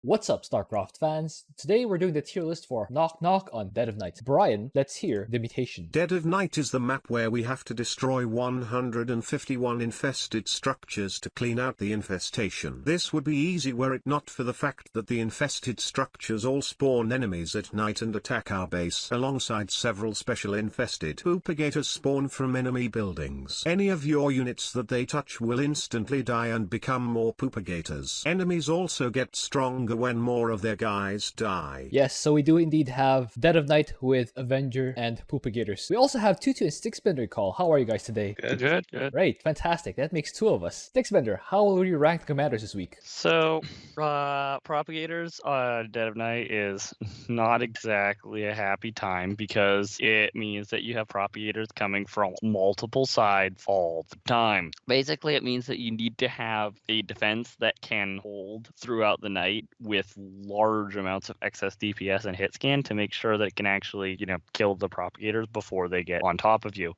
What's up, Starcraft fans? Today we're doing the tier list for Knock Knock on Dead of Night. Brian, let's hear the mutation. Dead of Night is the map where we have to destroy 151 infested structures to clean out the infestation. This would be easy were it not for the fact that the infested structures all spawn enemies at night and attack our base alongside several special infested Propagators spawn from enemy buildings. Any of your units that they touch will instantly die and become more Propagators. Enemies also get stronger when more of their guys die. Yes, so we do indeed have Dead of Night with Avenger and Propagators. We also have Twotuuu and Sticksbender call. How are you guys today? Good. Great, fantastic. That makes two of us. Sticksbender, how will you rank the commanders this week? So, Propagators on Dead of Night is not exactly a happy time because it means that you have Propagators coming from multiple sides all the time. Basically, it means that you need to have a defense that can hold throughout the night with large amounts of excess DPS and hit scan to make sure that it can actually, kill the Propagators before they get on top of you.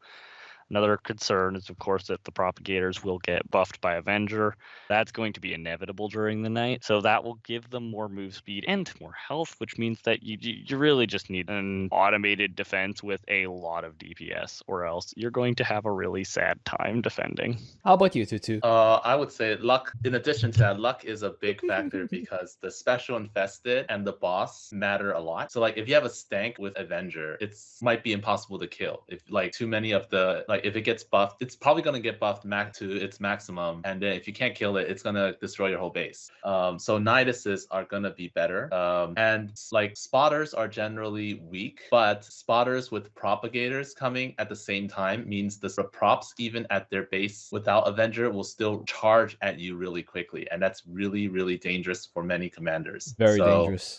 Another concern is, of course, that the Propagators will get buffed by Avenger. That's going to be inevitable during the night. So that will give them more move speed and more health, which means that you really just need an automated defense with a lot of DPS, or else you're going to have a really sad time defending. How about you, Twotuuu? I would say luck, in addition to that, luck is a big factor because the special infested and the boss matter a lot. So like if you have a stank with Avenger, it might be impossible to kill. If like too many of the, like if it gets buffed, it's probably going to get buffed to its maximum. And then if you can't kill it, it's going to destroy your whole base. So Niduses are going to be better. And like spotters are generally weak, but spotters with Propagators coming at the same time means the props, even at their base without Avenger, will still charge at you really quickly. And that's really, really dangerous for many commanders. Very dangerous.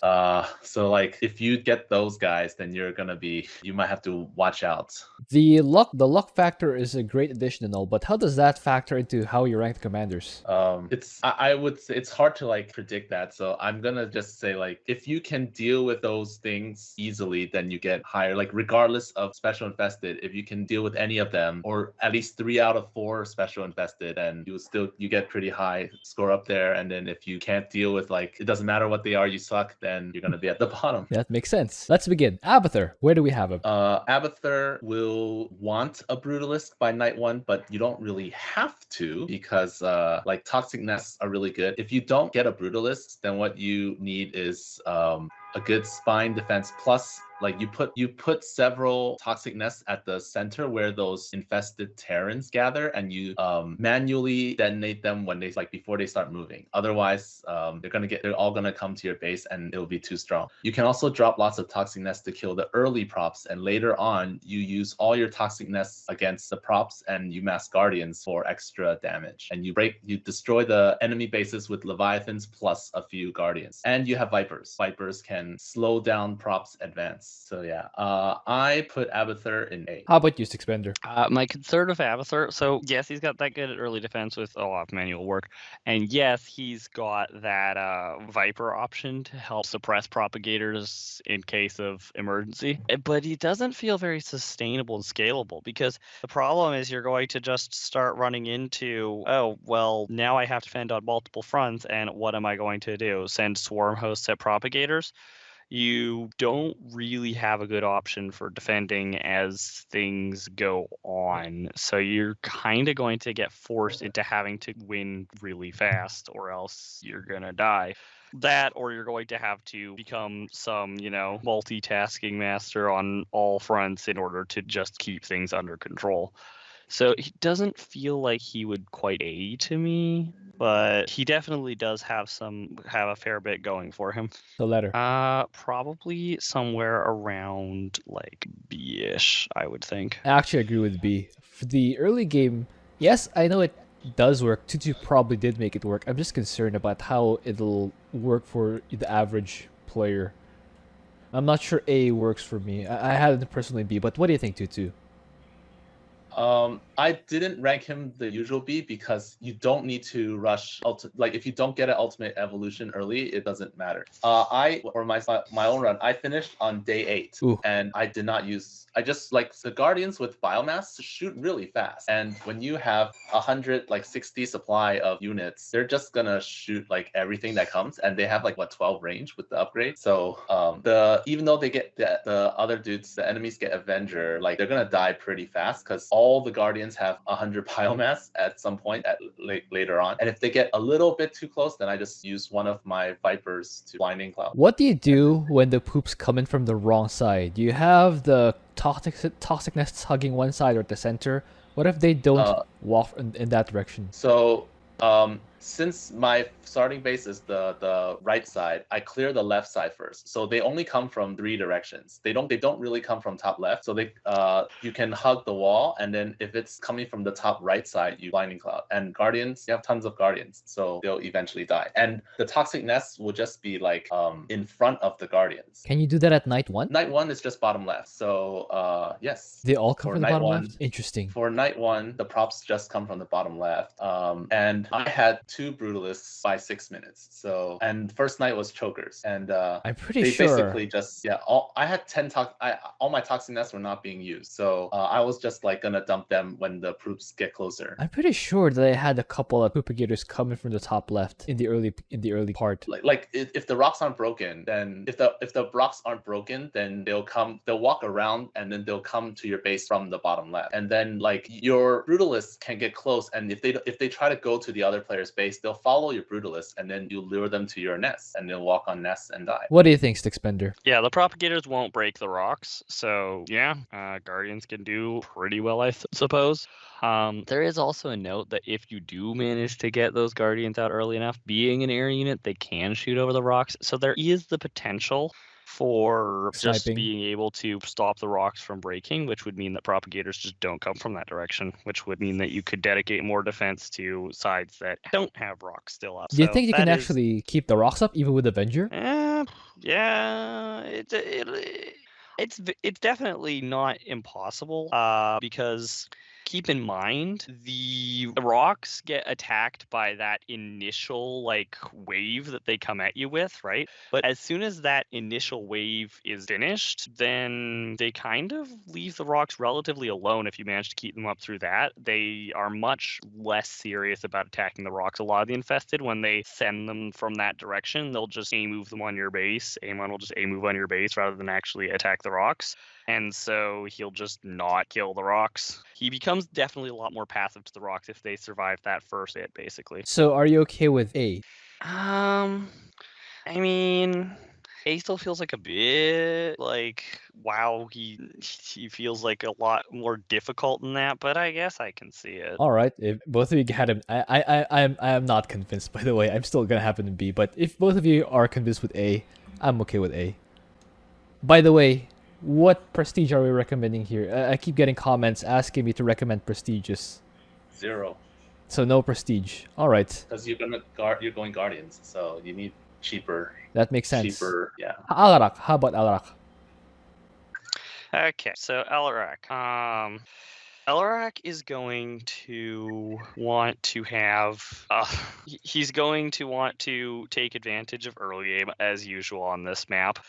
So like if you get those guys, then you might have to watch out. The luck factor is a great addition and all, but how does that factor into how you rank the commanders? I would say it's hard to like predict that. So I'm gonna just say like if you can deal with those things easily, then you get higher. Like regardless of special infested, if you can deal with any of them, or at least 3 out of 4 special infested, and you get pretty high score up there. And then if you can't deal with, like, it doesn't matter what they are, you suck, then you're gonna be at the bottom. That makes sense. Let's begin. Abathur, where do we have him? Abathur will want a brutalist by night 1, but you don't really have to because like toxic nests are really good. If you don't get a brutalist, then what you need is a good spine defense plus like you put several toxic nests at the center where those infested Terrans gather, and you manually detonate them when they before they start moving. Otherwise, they're all gonna come to your base and it'll be too strong. You can also drop lots of toxic nests to kill the early props, and later on you use all your toxic nests against the props and you mass guardians for extra damage. And you destroy the enemy bases with Leviathans plus a few guardians. And you have Vipers. Vipers can slow down props advance. So yeah, I put Abathur in A. How about you, Sticksbender? My concern of Abathur, so yes, he's got that good at early defense with a lot of manual work, and yes, he's got that Viper option to help suppress Propagators in case of emergency, but he doesn't feel very sustainable and scalable because the problem is you're going to just start running into, oh, well, now I have to defend on multiple fronts, and what am I going to do? Send swarm hosts at Propagators? You don't really have a good option for defending as things go on. So you're kind of going to get forced into having to win really fast, or else you're going to die. That, or you're going to have to become some, multitasking master on all fronts in order to just keep things under control. So he doesn't feel like he would quite A to me, but he definitely does have a fair bit going for him. The letter. Probably somewhere around like B-ish, I would think. I actually agree with B. For the early game, yes, I know it does work. Twotuuu probably did make it work. I'm just concerned about how it'll work for the average player. I'm not sure A works for me. I had it personally B, but what do you think, Twotuuu? I didn't rank him the usual B because you don't need to rush. Like if you don't get an ultimate evolution early, it doesn't matter. My own run, I finished on day 8, Ooh. and I did not use. I just like the Guardians with biomass shoot really fast, and when you have 160 supply of units, they're just gonna shoot like everything that comes, and they have like 12 range with the upgrade. So even though they get the other dudes, the enemies get Avenger, like they're gonna die pretty fast because all the Guardians have 100 biomass at some point later on. And if they get a little bit too close, then I just use one of my Vipers to Blinding Cloud. What do you do when the poops come in from the wrong side? Do you have the toxic nests hugging one side or the center? What if they don't walk in that direction? So since my starting base is the right side, I clear the left side first. So they only come from 3 directions. They don't really come from top left. So you can hug the wall, and then if it's coming from the top right side, you Blinding Cloud. And Guardians, you have tons of Guardians, so they'll eventually die. And the toxic nests will just be like in front of the Guardians. Can you do that at night 1? Night 1 is just bottom left. So yes. They all come For from the night bottom 1, left? Interesting. For night 1, the props just come from the bottom left. And I had 2 Brutalists by 6 minutes. So, and first night was Chokers. And I'm pretty they sure. basically just, I had 10 all my toxic nests were not being used. So I was just like gonna dump them when the proops get closer. I'm pretty sure that I had a couple of Propagators coming from the top left in the early part. Like if the rocks aren't broken, then if the rocks aren't broken, then they'll walk around and then they'll come to your base from the bottom left. And then like your Brutalists can get close, and if they try to go to the other player's base, they'll follow your Brutalist, and then you lure them to your nest, and they'll walk on nests and die. What do you think, Sticksbender? Yeah, the Propagators won't break the rocks, so yeah, Guardians can do pretty well, I suppose. There is also a note that if you do manage to get those Guardians out early enough, being an air unit, they can shoot over the rocks, so there is the potential for just Sniping. being able to stop the rocks from breaking, which would mean that Propagators just don't come from that direction, which would mean that you could dedicate more defense to sides that don't have rocks still up. Do you think you can actually keep the rocks up even with Avenger? Yeah, it's definitely not impossible, because keep in mind the rocks get attacked by that initial like wave that they come at you with, right? But as soon as that initial wave is finished, then they kind of leave the rocks relatively alone. If you manage to keep them up through that, they are much less serious about attacking the rocks. A lot of the infested, when they send them from that direction, they'll just move them on your base. Amon will just move on your base rather than actually attack the rocks. And so he'll just not kill the rocks. He becomes definitely a lot more passive to the rocks if they survive that first hit, basically. So are you okay with A? I mean, A still feels like a bit like, wow, he feels like a lot more difficult than that, but I guess I can see it. All right, if both of you had him, I am not convinced, by the way. I'm still gonna have him in B, but if both of you are convinced with A, I'm okay with A. By the way, what prestige are we recommending here? I keep getting comments asking me to recommend prestiges. 0. So no prestige. All right. Because you're going Guardians, so you need cheaper. That makes sense. Cheaper, yeah. Alarak. How about Alarak? Okay, so Alarak. Alarak is going to want to have. He's going to want to take advantage of early game as usual on this map.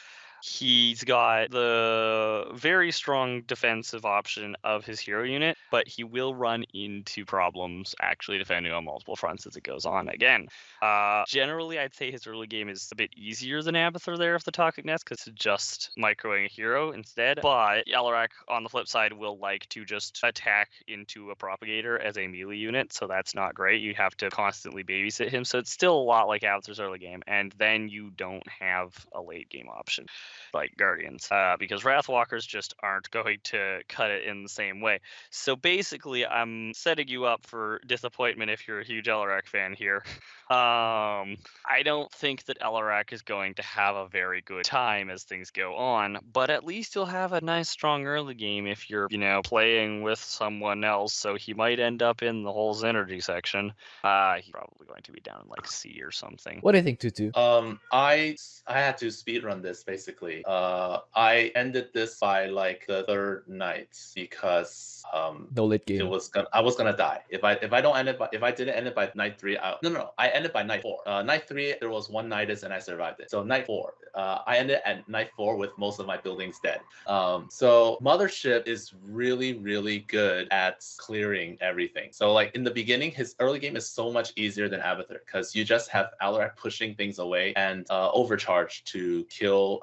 He's got the very strong defensive option of his hero unit, but he will run into problems actually defending on multiple fronts as it goes on again. Generally, I'd say his early game is a bit easier than Abathur there with the Toxic Nest because it's just microing a hero instead. But Alarak, on the flip side, will like to just attack into a Propagator as a melee unit, so that's not great. You have to constantly babysit him, so it's still a lot like Abathur's early game, and then you don't have a late game option like Guardians, because Wrathwalkers just aren't going to cut it in the same way. So basically, I'm setting you up for disappointment if you're a huge Alarak fan here. I don't think that Alarak is going to have a very good time as things go on, but at least you'll have a nice strong early game if you're, playing with someone else, so he might end up in the whole Synergy section. He's probably going to be down in like C or something. What do you think, Twotuuu? I had to speedrun this basically. quickly. I ended this by like the third night because No late game. I was gonna die if I didn't end it by night 3. No, I ended by night 4. Night 3 there was one nidus and I survived it. So night 4, I ended at night 4 with most of my buildings dead. So Mothership is really good at clearing everything. So like in the beginning, his early game is so much easier than Abathur because you just have Alarak pushing things away and overcharge to kill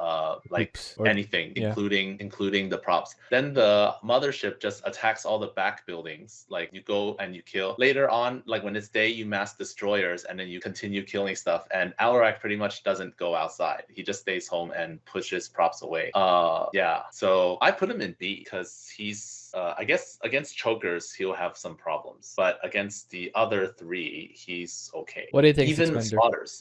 anything, including the props. Then the Mothership just attacks all the back buildings. Like you go and you kill. Later on, like when it's day, you mass destroyers and then you continue killing stuff. And Alarak pretty much doesn't go outside. He just stays home and pushes props away. Yeah. So I put him in B because he's I guess against chokers he'll have some problems, but against the other 3 he's okay. What do you think?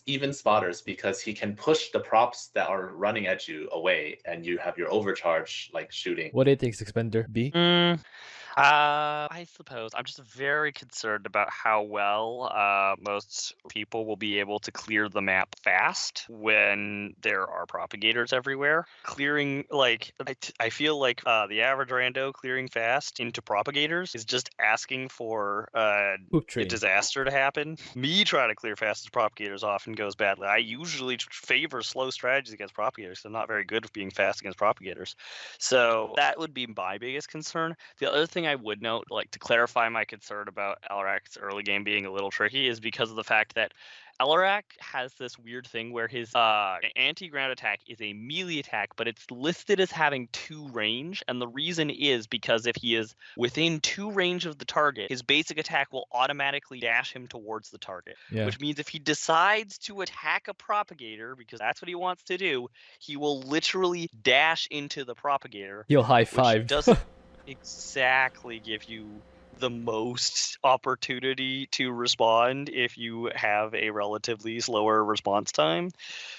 Even spotters, because he can push the props that are running at you away, and you have your overcharge like shooting. What do you think, Sticksbender? B? I suppose I'm just very concerned about how well most people will be able to clear the map fast when there are propagators everywhere. Clearing, like, I feel like the average rando clearing fast into propagators is just asking for a disaster to happen. Me trying to clear fast as propagators often goes badly. I usually favor slow strategies against propagators. I'm not very good at being fast against propagators. So that would be my biggest concern. The other thing I would note, like to clarify my concern about Alarak's early game being a little tricky, is because of the fact that Alarak has this weird thing where his anti-ground attack is a melee attack, but it's listed as having 2 range, and the reason is because if he is within 2 range of the target, his basic attack will automatically dash him towards the target, which means if he decides to attack a propagator, because that's what he wants to do, he will literally dash into the propagator. He'll high five. Which doesn't exactly give you the most opportunity to respond if you have a relatively slower response time.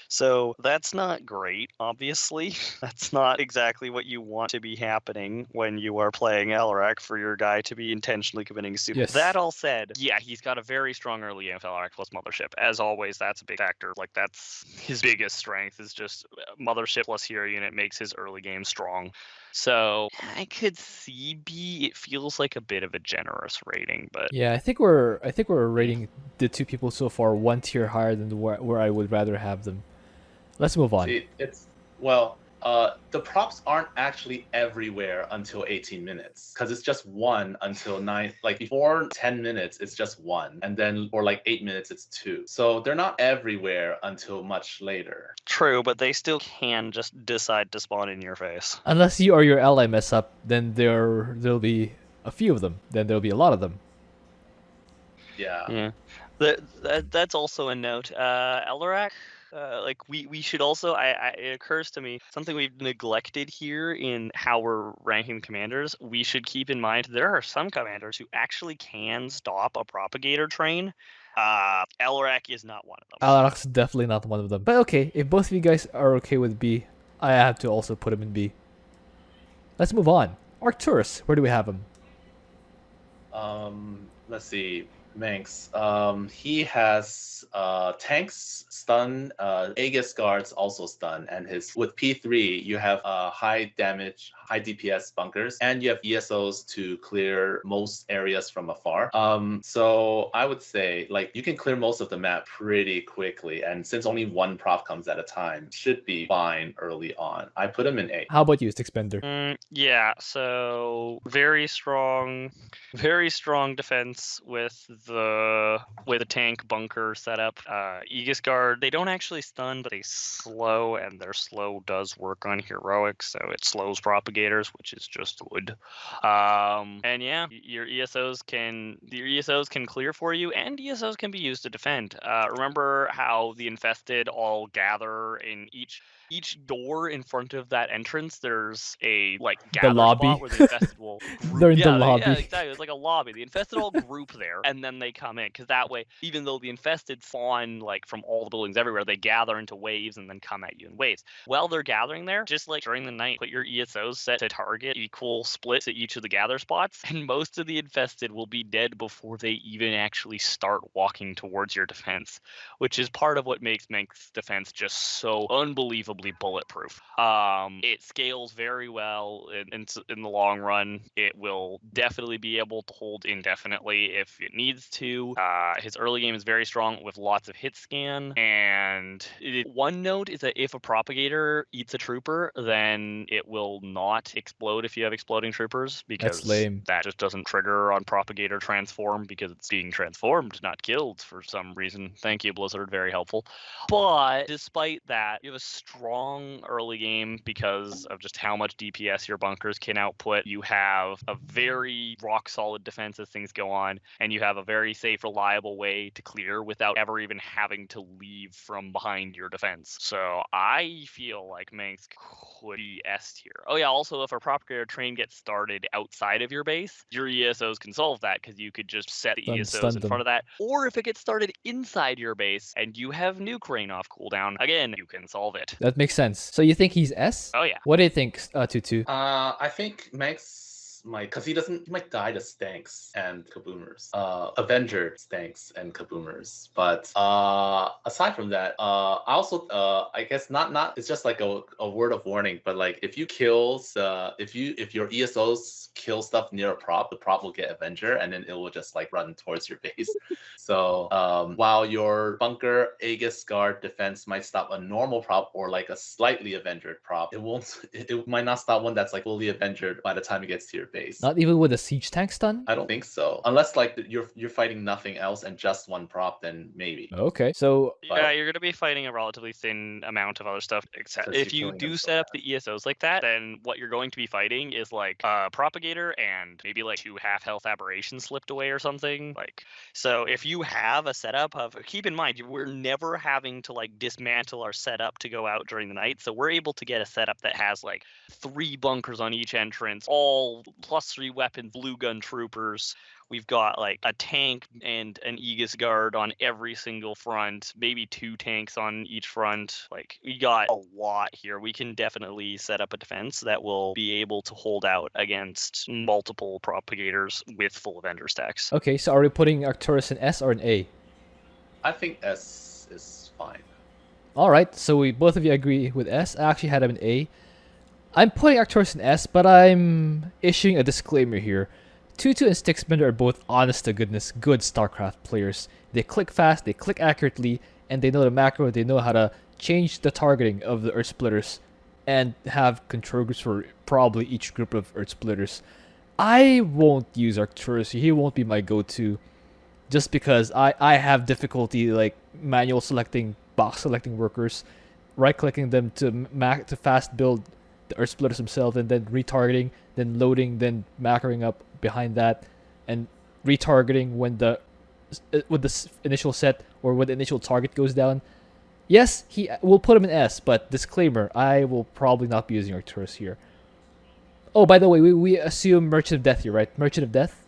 So that's not great, obviously. That's not exactly what you want to be happening when you are playing Alarak, for your guy to be intentionally committing suicide. Yes. That all said, yeah, he's got a very strong early game with Alarak plus Mothership. As always, that's a big factor. Like, that's his biggest strength, is just Mothership plus hero unit makes his early game strong. So I could see B. It feels like a bit of a generous rating, but yeah, I think we're rating the 2 people so far 1 tier higher than where I would rather have them. Let's move on. See, the props aren't actually everywhere until 18 minutes, because it's just 1 until 9. Like before 10 minutes, it's just 1, and then for like 8 minutes, it's 2. So they're not everywhere until much later. True, but they still can just decide to spawn in your face. Unless you or your ally mess up, then there'll be a few of them. Then there'll be a lot of them. Yeah. That's also a note. Alarak. Like we should also, it occurs to me, something we've neglected here in how we're ranking commanders. We should keep in mind there are some commanders who actually can stop a propagator train. Alarak is not one of them. Alarak's definitely not one of them. But okay, if both of you guys are okay with B, I have to also put him in B. Let's move on. Arcturus, where do we have him? Let's see. Manx. He has tanks stun, Aegis guards also stun, and with P3 you have high damage, high DPS bunkers, and you have ESOs to clear most areas from afar. So I would say like you can clear most of the map pretty quickly, and since only 1 prop comes at a time, should be fine early on. I put him in A. How about you, Sticksbender? Yeah, so very strong defense with the tank bunker setup. Aegis guard, they don't actually stun, but they slow, and their slow does work on heroics, so it slows propagators, which is just good. And yeah, your ESOs can clear for you, and ESOs can be used to defend. Remember how the infested all gather in each door in front of that entrance? There's a gather lobby. spot where the infested will group. They're in the lobby. Yeah, exactly. It's like a lobby. The infested all group there, and then then they come in, because that way, even though the infested spawn like from all the buildings everywhere, they gather into waves and then come at you in waves. While they're gathering there, just like during the night, put your ESOs set to target equal splits at each of the gather spots, and most of the infested will be dead before they even actually start walking towards your defense, which is part of what makes Meng's defense just so unbelievably bulletproof. It scales very well in the long run. It will definitely be able to hold indefinitely if it needs to. His early game is very strong with lots of hit scan, and one note is that if a propagator eats a trooper, then it will not explode if you have exploding troopers, because That's lame. that just doesn't trigger on propagator transform because it's being transformed, not killed for some reason. Thank you, Blizzard, very helpful. But despite that, you have a strong early game because of just how much DPS your bunkers can output. You have a very rock solid defense as things go on, and you have a very safe, reliable way to clear without ever even having to leave from behind your defense. So I feel like Manx could be S tier. Oh yeah, also if a propagator train gets started outside of your base, your ESOs can solve that because you could just set the ESOs Stun in them. front of that. Or if it gets started inside your base and you have nuke rain off cooldown, again, you can solve it. That makes sense. So you think he's S? Oh yeah. What do you think, Twotuuu? I think Max might, because he might die to stanks and kaboomers. Avenger stanks and kaboomers. But aside from that, I also I guess not it's just like a word of warning, but like if you kills if your ESOs kill stuff near a prop, the prop will get Avenger and then it will just like run towards your base. So while your bunker Aegis guard defense might stop a normal prop or like a slightly Avengered prop, it might not stop one that's like fully Avengered by the time it gets to your base. Not even with a siege tank stun? I don't think so. Unless like you're fighting nothing else and just one prop, then maybe. Okay, so Yeah, you're going to be fighting a relatively thin amount of other stuff. Except Because if you're you killing them do so set up the ESOs like that, then what you're going to be fighting is like a propagator and maybe like 2 half health aberrations slipped away or something. Like, so if you have a setup of, keep in mind, we're never having to like dismantle our setup to go out during the night. So we're able to get a setup that has like 3 bunkers on each entrance, all +3 weapons, blue gun troopers. We've got like a tank and an Aegis guard on every single front, maybe 2 tanks on each front. Like, we got a lot here. We can definitely set up a defense that will be able to hold out against multiple propagators with full Avenger stacks. okay, so are we putting Arcturus in S or an A? I think S is fine. Alright, so we both of you agree with S. I actually had him in A. I'm putting Arcturus in S, but I'm issuing a disclaimer here. Twotuuu and Sticksbender are both honest to goodness good Starcraft players. They click fast, they click accurately, and they know the macro, they know how to change the targeting of the Earth Splitters and have control groups for probably each group of Earth Splitters. I won't use Arcturus, he won't be my go-to, just because I have difficulty like manual selecting, box selecting workers, right-clicking them to fast build the Earth Splitters themselves, and then retargeting, then loading, then macroing up behind that, and retargeting when the initial set or when the initial target goes down. Yes, we'll put him in S, but disclaimer, I will probably not be using Arcturus here. Oh, by the way, we assume Merchant of Death here, right? Merchant of Death?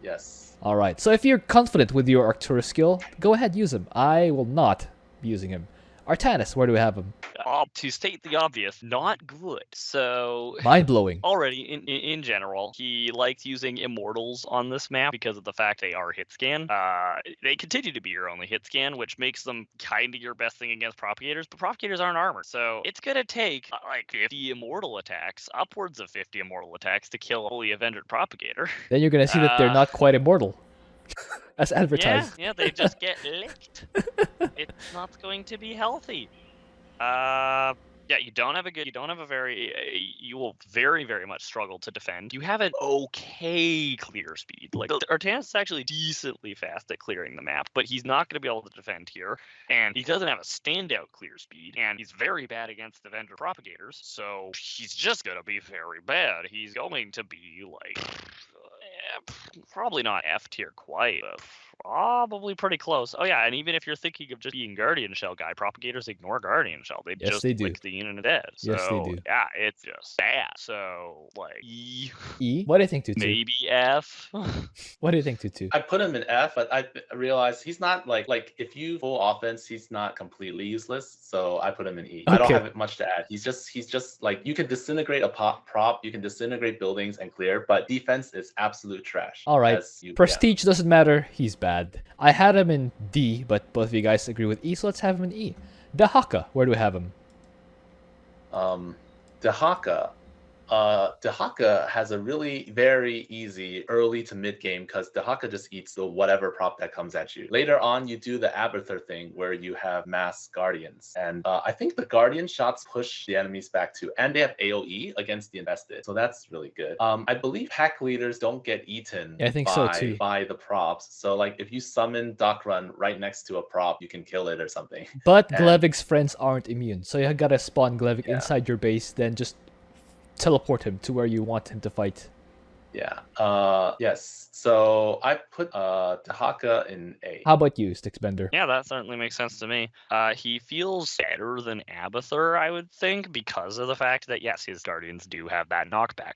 Yes. Alright, so if you're confident with your Arcturus skill, go ahead, use him. I will not be using him. Artanis, where do we have him? To state the obvious, not good. So Mind-blowing. already in general, he likes using immortals on this map because of the fact they are hit scan. They continue to be your only hit scan, which makes them kind of your best thing against propagators, but propagators aren't armored. So it's gonna take like 50 immortal attacks, upwards of 50 immortal attacks to kill a fully Avenger propagator. Then you're gonna see that they're not quite immortal. As advertised. Yeah, they just get licked. It's not going to be healthy. Yeah, you will very, very much struggle to defend. You have an okay clear speed. Like, Artanis is actually decently fast at clearing the map, but he's not going to be able to defend here. And he doesn't have a standout clear speed, and he's very bad against Avenger propagators, so he's just going to be very bad. He's going to be, like, probably not F tier quite, but probably pretty close. Oh yeah, and even if you're thinking of just being Guardian Shell guy, Propagators ignore Guardian Shell. They Yes, just they do. lick the unit dead. So Yes, they do. yeah, it's just bad. So like E? What do you think, Twotuuu? maybe F. What do you think, Twotuuu? I put him in F, but I realized he's not like if you full offense, he's not completely useless. So I put him in E. I don't Okay. have much to add. He's just like you can disintegrate a prop, you can disintegrate buildings and clear, but defense is absolute trash. All right. Prestige doesn't matter. He's bad. I had him in D, but both of you guys agree with E, so let's have him in E. Dehaka, where do we have him? Dehaka. Dehaka has a really very easy early to mid game because Dehaka just eats the whatever prop that comes at you. Later on, you do the Abathur thing where you have mass guardians, and I think the guardian shots push the enemies back too, and they have AOE against the invested, so that's really good. I believe pack leaders don't get eaten Yeah, I think so too. by the props, so like if you summon Dock Run right next to a prop, you can kill it or something. But Glevig's friends aren't immune, so you gotta spawn Glevig Yeah. inside your base, then just teleport him to where you want him to fight. Yeah. Yes. So I put Dehaka in A. How about you, Sticksbender? Yeah, that certainly makes sense to me. He feels better than Abathur, I would think, because of the fact that yes, his guardians do have that knockback.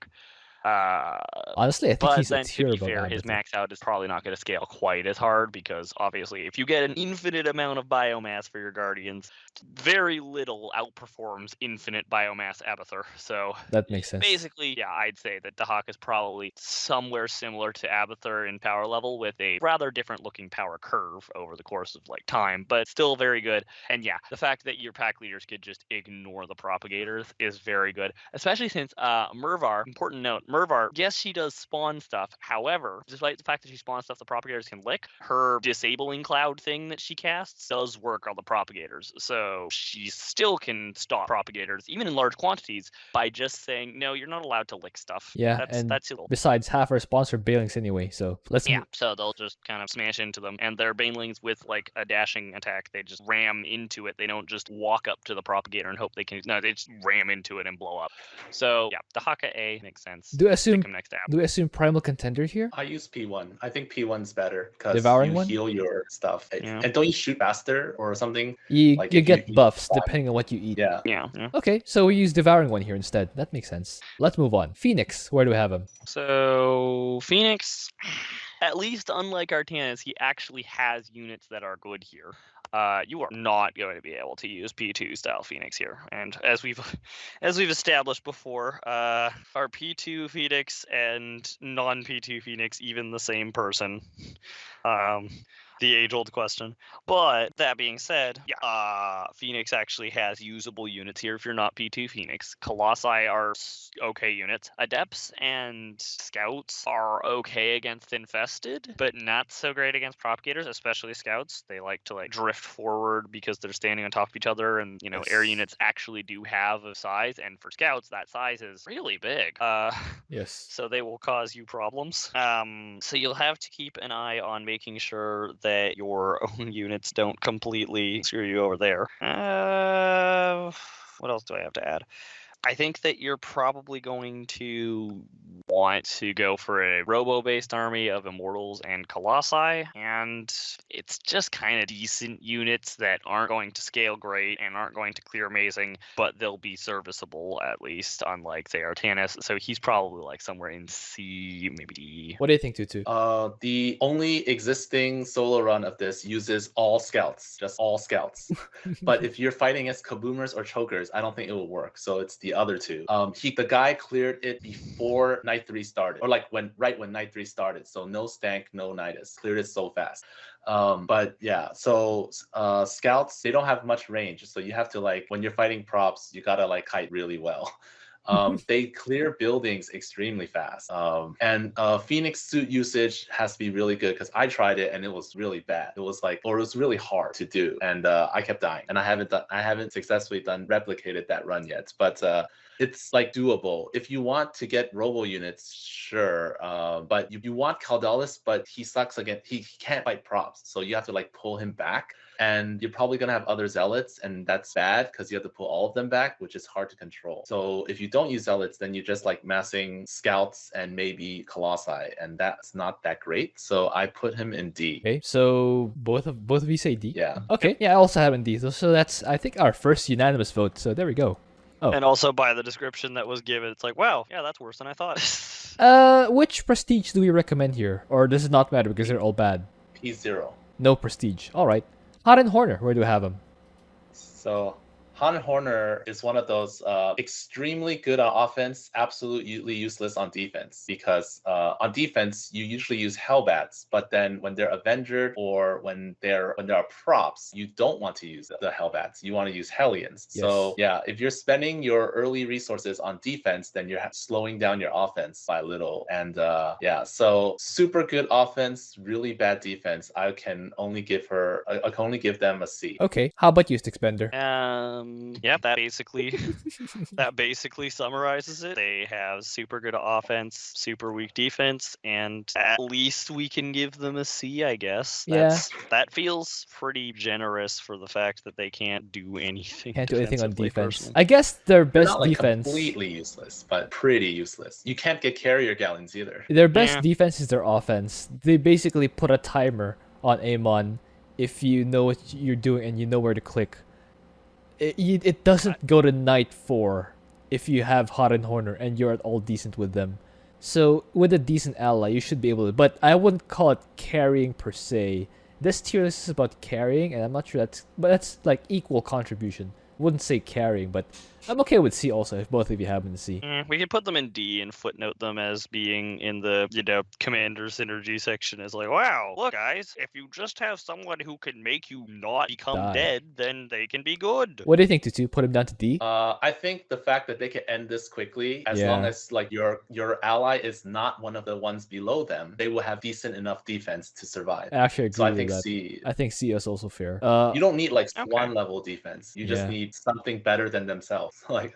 Honestly, I think But he's a then, tier to be above fair, his Abathur. max out is probably not going to scale quite as hard because obviously, if you get an infinite amount of biomass for your guardians, very little outperforms infinite biomass Abathur. So That makes sense. basically, yeah, I'd say that Dehaka is probably somewhere similar to Abathur in power level with a rather different looking power curve over the course of like time, but still very good. And yeah, the fact that your pack leaders could just ignore the propagators is very good, especially since Mervar, important note, Mervar, yes, she does spawn stuff. However, despite the fact that she spawns stuff the propagators can lick, her disabling cloud thing that she casts does work on the propagators. So she still can stop propagators, even in large quantities, by just saying, no, you're not allowed to lick stuff. Yeah, that's illegal. Besides, half our sponsor Bailings anyway, so let's Yeah, so they'll just kind of smash into them, and their banelings with like a dashing attack, they just ram into it. They don't just walk up to the propagator and hope they can. No, they just ram into it and blow up. So yeah, Dehaka A makes sense. Do I assume Pick him next to do I assume primal contender here? I use P1. I think P1's better because Devouring you one? heal your stuff. Yeah. And don't you shoot faster or something? You Like, you if get you eat buffs fat. depending on what you eat. Yeah. Yeah. Okay, so we use devouring one here instead. That makes sense. Let's move on. Phoenix, where do we have him? So Phoenix, at least unlike Artanis, he actually has units that are good here. You are not going to be able to use P2 style Phoenix here, and as we've established before, are P2 Phoenix and non P2 Phoenix even the same person? The age-old question. But that being said, yeah, Phoenix actually has usable units here if you're not P2 Phoenix. Colossi are okay units. Adepts and Scouts are okay against Infested, but not so great against Propagators, especially Scouts. They like to like drift forward because they're standing on top of each other, and you know, air units actually do have a size, and for Scouts, that size is really big. Yes. So they will cause you problems. So you'll have to keep an eye on making sure that your own units don't completely screw you over there. What else do I have to add? I think that you're probably going to want to go for a robo-based army of Immortals and Colossi, and it's just kind of decent units that aren't going to scale great and aren't going to clear amazing, but they'll be serviceable at least, unlike, say, Artanis. So he's probably like somewhere in C, maybe D. What do you think, Twotuuu? The only existing solo run of this uses all scouts, just all scouts. But if you're fighting against kaboomers or chokers, I don't think it will work. So it's the other two. The guy cleared it before Night 3 started, or like right when Night 3 started. So no stank, no nidus. Cleared it so fast. But yeah, so scouts, they don't have much range. So you have to like, when you're fighting props, you gotta like kite really well. They clear buildings extremely fast. And Phoenix suit usage has to be really good because I tried it and it was really bad. It was really hard to do, and I kept dying. And I haven't successfully replicated that run yet. But it's like doable. If you want to get robo units, sure. But you want Caldalis, but he sucks again. He can't fight props, so you have to like pull him back. and you're probably going to have other zealots, and that's bad because you have to pull all of them back, which is hard to control. So if you don't use zealots, then you're just like massing scouts and maybe colossi, and that's not that great. So I put him in D. Okay, so both of you say D? Yeah. Okay, yeah, I also have in D. So that's, I think, our first unanimous vote. So there we go. Oh. And also by the description that was given, it's like, wow, yeah, that's worse than I thought. Which prestige do we recommend here? Or does it not matter because they're all bad? P0. No prestige. All right. Hot Horner, where do we have him? So Han Horner is one of those extremely good on offense, absolutely useless on defense. Because on defense, you usually use Hellbats, but then when they're Avenger or when there are props, you don't want to use the Hellbats. You want to use Hellions. Yes. So yeah, if you're spending your early resources on defense, then you're slowing down your offense by a little. And yeah, so super good offense, really bad defense. I can only give them a C. Okay. How about you, Sticksbender? Yeah, that basically summarizes it. They have super good offense, super weak defense, and at least we can give them a C, I guess. Yeah. That feels pretty generous for the fact that they can't do anything. Can't do anything on defensively, defense. personally. I guess their They're best not like defense. completely useless, but pretty useless. You can't get carrier gallons either. Their best Yeah. defense is their offense. They basically put a timer on Amon if you know what you're doing and you know where to click. It doesn't go to night 4 if you have Hot and Horner and you're at all decent with them. So with a decent ally, you should be able to. But I wouldn't call it carrying per se. This tier list is about carrying, and I'm not sure that's like equal contribution. Wouldn't say carrying, but I'm okay with C also if both of you have them in C. We could put them in D and footnote them as being in the, commander synergy section as like, wow, look guys, if you just have someone who can make you not become Die. dead, then they can be good. What do you think, Twotuuu? Put him down to D? I think the fact that they can end this quickly, as Yeah. long as like your ally is not one of the ones below them, they will have decent enough defense to survive. I actually agree So I with think that. C. I think C is also fair. You don't need like Okay. Swann level defense. You just Yeah. need something better than themselves. Like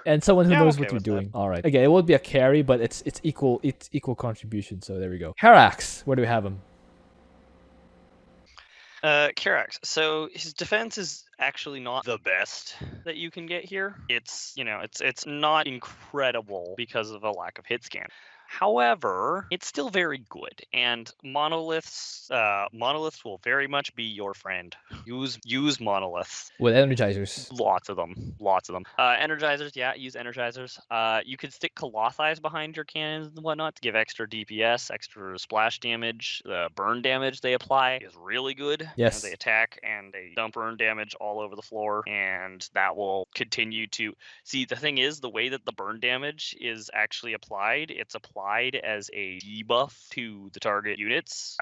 And someone who Yeah, I'm knows okay what you're with that. doing. All right. Again, it won't be a carry, but it's equal contribution. So there we go. Karax, where do we have him? Karax. So his defense is actually not the best that you can get here. It's it's not incredible because of a lack of hit scan. However, it's still very good, and monoliths will very much be your friend. Use monoliths. With energizers. Lots of them. Energizers, yeah, use energizers. You could stick colossi behind your cannons and whatnot to give extra DPS, extra splash damage. The burn damage they apply is really good. Yes. They attack and they dump burn damage all over the floor, and that will continue to... See, the thing is, the way that the burn damage is actually applied, it's applied as a debuff to the target units,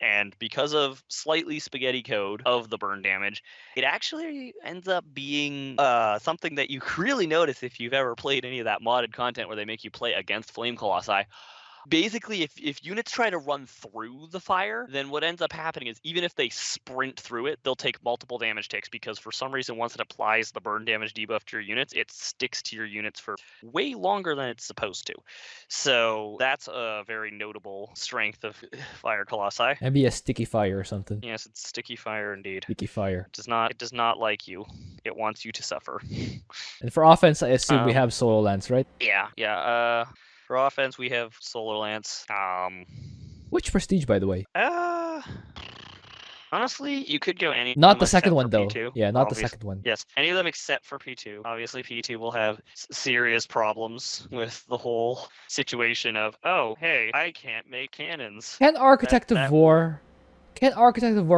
and because of slightly spaghetti code of the burn damage, it actually ends up being something that you really notice if you've ever played any of that modded content where they make you play against Flame Colossi. Basically, if units try to run through the fire, then what ends up happening is even if they sprint through it, they'll take multiple damage ticks because for some reason, once it applies the burn damage debuff to your units, it sticks to your units for way longer than it's supposed to. So that's a very notable strength of Fire Colossi. Maybe a sticky fire or something. Yes, it's sticky fire indeed. Sticky fire. It does not like you. It wants you to suffer. And for offense, I assume we Um, have Solar Lance, right? Yeah. For offense, we have Solar Lance. Which prestige, by the way? Honestly, you could go any. Not of them the second except one, for though. P2, Yeah, not the obviously. second one. Yes, any of them except for P2. Obviously, P2 will have serious problems with the whole situation of, oh, hey, I can't make cannons. Can Architect that- of War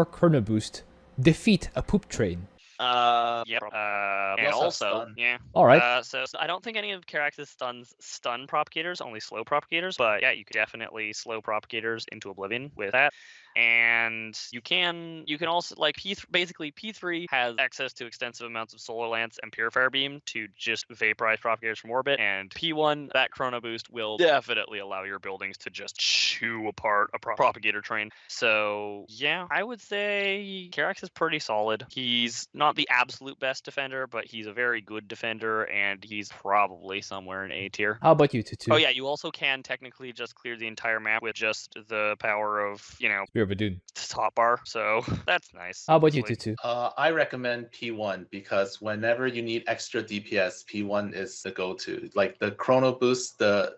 Chrono Boost defeat a poop train? Yep. We And also have also, stun. yeah. All right. So I don't think any of Karax's stuns stun propagators, only slow propagators. But yeah, you could definitely slow propagators into oblivion with that. And you can also like basically P3 has access to extensive amounts of Solar Lance and Purifier Beam to just vaporize propagators from orbit. And P1, that Chrono Boost will definitely allow your buildings to just chew apart a propagator train. So yeah, I would say Karax is pretty solid. He's not the absolute best defender, but he's a very good defender, and he's probably somewhere in A tier. How about you, Twotuuu? Oh yeah, you also can technically just clear the entire map with just the power of, Spear Badoon. It's top bar, so that's nice. How about you, honestly. Twotuuu? I recommend P1 because whenever you need extra DPS, P1 is the go-to. Like the chrono boost, the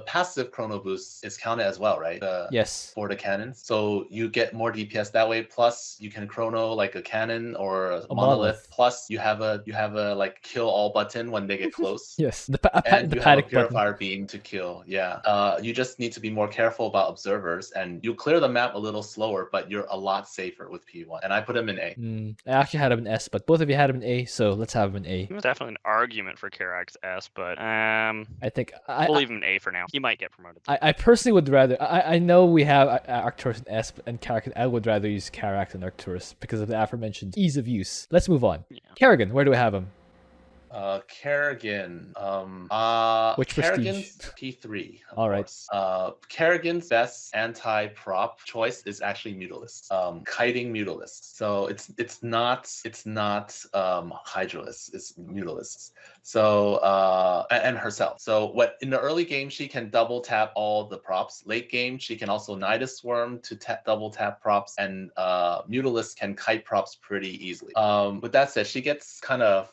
passive chrono boost is counted as well, right? Yes. For the cannons, so you get more DPS that way. Plus, you can chrono like a cannon or a monolith. Plus, you have a like kill all button when they get close. Yes. The And the you have a panic button. purifier beam to kill. Yeah. You just need to be more careful about observers, and you clear the map a little slower, but you're a lot safer with P1. And I put him in A. I actually had him in S, but both of you had him in A, so let's have him in A. There's definitely an argument for Karax S, but I think we'll leave him in A for now. He might get promoted. I personally would rather. I know we have Arcturus in S and Karax. I would rather use Karax and Arcturus because of the aforementioned ease of use. Let's move on. Yeah. Kerrigan, where do we have him? Kerrigan. Which Kerrigan's prestige? P3. All right. Kerrigan's best anti-prop choice is actually Mutalist. Kiting Mutalist. So it's not Hydralist. It's Mutalist. So and herself. So what in the early game she can double tap all the props. Late game she can also Nidus Swarm to double tap props, and Mutalist can kite props pretty easily. With that said, she gets kind of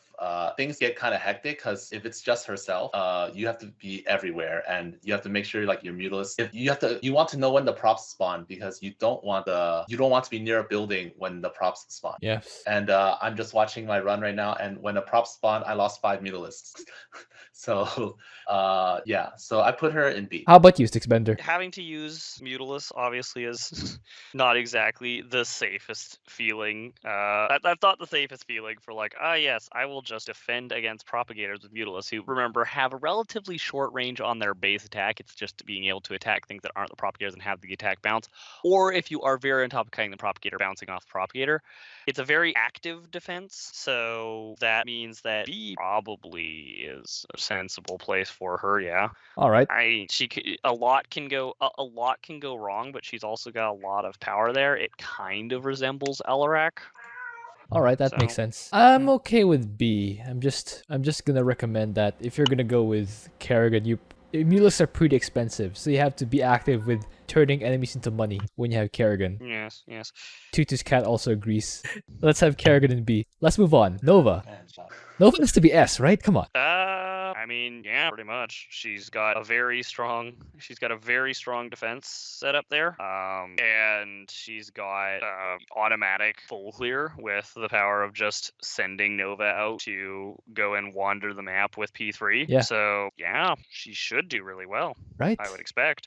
things get kind of hectic because if it's just herself, you have to be everywhere, and you have to make sure like your Mutalist. If you want to know when the props spawn because you don't want to be near a building when the props spawn. Yes. And I'm just watching my run right now, and when the props spawn, I lost 5 Mutalists. So yeah, so I put her in B. How about you, Sticksbender? Having to use Mutalist obviously is not exactly the safest feeling. That's not the safest feeling for like, yes, I will just defend against Propagators with Mutalist, who, remember, have a relatively short range on their base attack. It's just being able to attack things that aren't the Propagators and have the attack bounce. Or if you are very on top of kiting the Propagator, bouncing off the Propagator. It's a very active defense, so that means that B probably is a sensible place for her. Yeah. All right. A lot can go wrong, but she's also got a lot of power there. It kind of resembles Alarak. All right, that makes sense. I'm okay with B. I'm just gonna recommend that if you're gonna go with Kerrigan, Mulists are pretty expensive, so you have to be active with turning enemies into money when you have Kerrigan. Yes. Twotuuu's cat also agrees. Let's have Kerrigan in B. Let's move on. Nova. Nova has to be S, right? Come on. I mean, yeah, pretty much. She's got a very strong defense set up there. And she's got automatic full clear with the power of just sending Nova out to go and wander the map with P3. Yeah. So yeah, she should do really well. Right? I would expect.